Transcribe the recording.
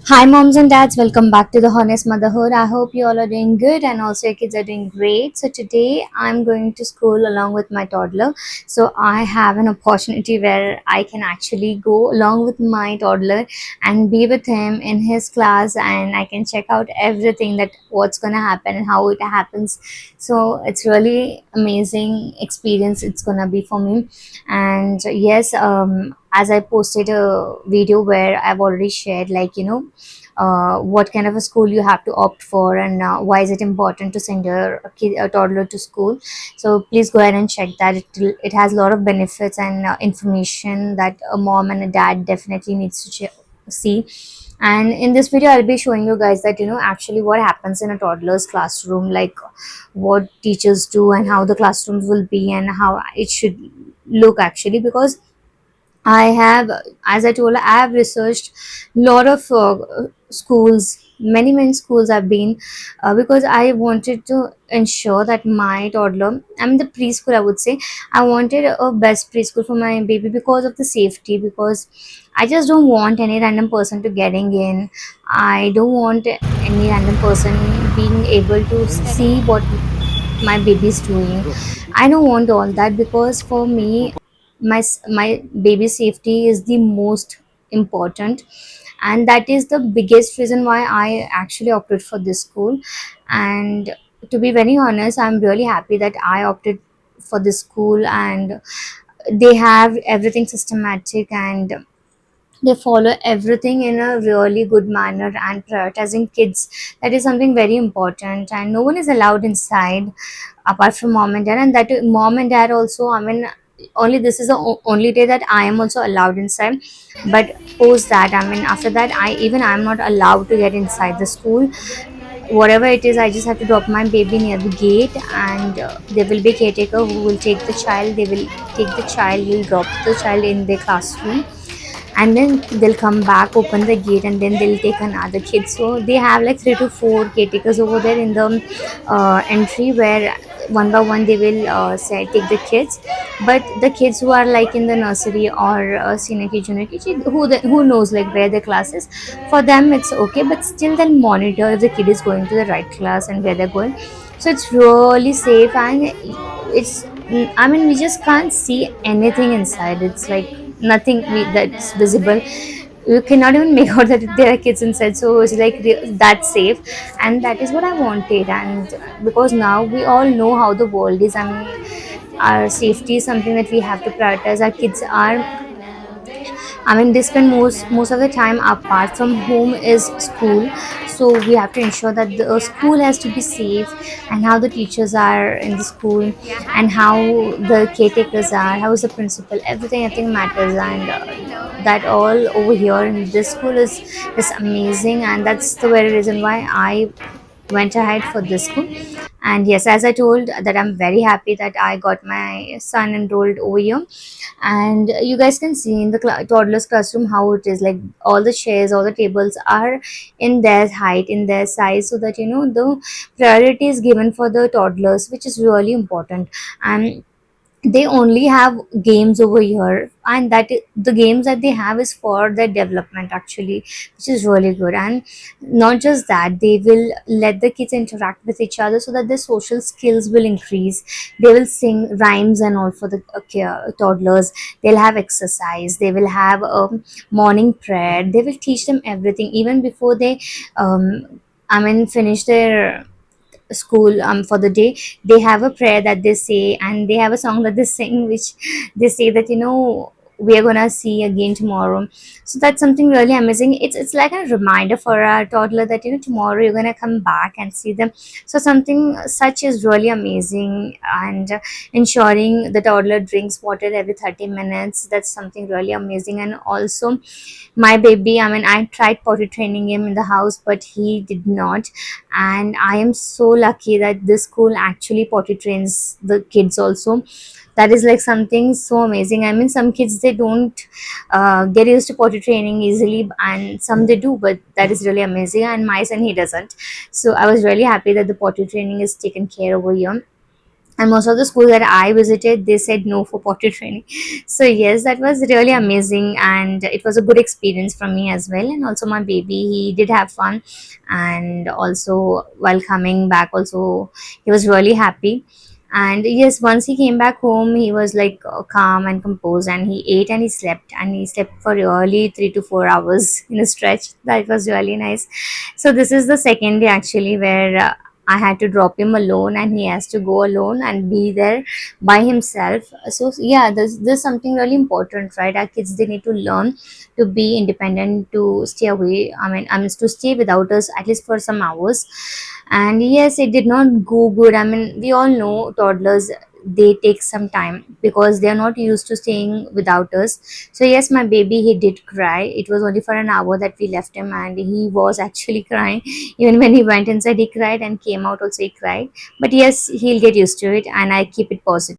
Hi, moms and dads. Welcome back to the Honest Motherhood. I hope you all are doing good and also your kids are doing great. So, today I'm going to school along with my toddler. So, I have an opportunity where I can actually go along with my toddler and be with him in his class, and I can check out everything that what's going to happen and how it happens. So, it's really amazing experience it's going to be for me. And yes, as I posted a video where I've already shared, what kind of a school you have to opt for, and why is it important to send your a toddler to school. So please go ahead and check that. It has a lot of benefits and information that a mom and a dad definitely needs to see. And in this video I'll be showing you guys that actually what happens in a toddler's classroom, like what teachers do and how the classrooms will be and how it should look actually. Because I have, as I told, I have researched a lot of schools, many schools I've been, because I wanted to ensure that my toddler, I'm the preschool, I would say, I wanted a best preschool for my baby because of the safety. Because I just don't want any random person to getting in. I don't want any random person being able to see what my baby is doing. I don't want all that, because for me my baby safety is the most important, and that is the biggest reason why I actually opted for this school. And to be very honest, I'm really happy that I opted for this school, and they have everything systematic, and they follow everything in a really good manner and prioritizing kids. That is something very important, and no one is allowed inside apart from mom and dad. And that mom and dad also, I mean, only this is the only day that I am also allowed inside. But post that, I mean, after that, I'm not allowed to get inside the school. Whatever it is, I just have to drop my baby near the gate, and there will be a caretaker who will take the child. They will take the child, will drop the child in their classroom, and then they'll come back, open the gate, and then they'll take another kid. So they have like 3 to 4 caretakers over there in the entry, where one by one they will say take the kids. But the kids who are like in the nursery or senior kg, junior kg, who knows like where the class is, for them it's okay. But still they'll monitor if the kid is going to the right class and where they're going. So it's really safe, and it's, I mean, we just can't see anything inside. It's like nothing that's visible. You cannot even make out that there are kids inside. So it's like that safe, and that is what I wanted. And because now we all know how the world is, I mean, our safety is something that we have to prioritize. Our kids are, I mean, they spend most of the time apart from home is school. So we have to ensure that the school has to be safe, and how the teachers are in the school, and how the caretakers are, how is the principal, everything I think matters. And that all over here in this school is amazing, and that's the very reason why I went ahead for this school. And yes, as I told, that I'm very happy that I got my son enrolled over here. And you guys can see in the toddlers classroom how it is, like all the chairs, all the tables are in their height, in their size, so that the priority is given for the toddlers, which is really important. And they only have games over here, and the games that they have is for their development actually, which is really good. And not just that, they will let the kids interact with each other so that their social skills will increase. They will sing rhymes and all for the toddlers. They'll have exercise, they will have morning prayer. They will teach them everything even before they I mean finish their school for the day. They have a prayer that they say, and they have a song that they sing, which they say that we are gonna see again tomorrow. So that's something really amazing. It's like a reminder for a toddler that tomorrow you're gonna come back and see them. So something such is really amazing. And ensuring the toddler drinks water every 30 minutes, that's something really amazing. And also my baby, I mean, I tried potty training him in the house, but he did not. And I am so lucky that this school actually potty trains the kids also. That is like something so amazing. I mean, some kids, they don't get used to potty training easily, and some they do, but that is really amazing. And my son, he doesn't. So I was really happy that the potty training is taken care over here. and most of the schools that I visited, they said no for potty training. So yes, that was really amazing, and it was a good experience for me as well. And also my baby, he did have fun, and also while coming back also, he was really happy. And yes, once he came back home, he was like calm and composed, and he ate and he slept, and he slept for really 3 to 4 hours in a stretch. That was really nice. So this is the second day actually where I had to drop him alone, and he has to go alone and be there by himself. So yeah, there's something really important, right? Our kids, they need to learn to be independent, to stay away. I mean to stay without us at least for some hours. And yes, it did not go good. I mean, we all know toddlers, they take some time because they are not used to staying without us. So yes, my baby, he did cry. It was only for an hour that we left him, and he was actually crying. Even when he went inside, he cried, and came out also, he cried. But yes, he'll get used to it, and I keep it positive.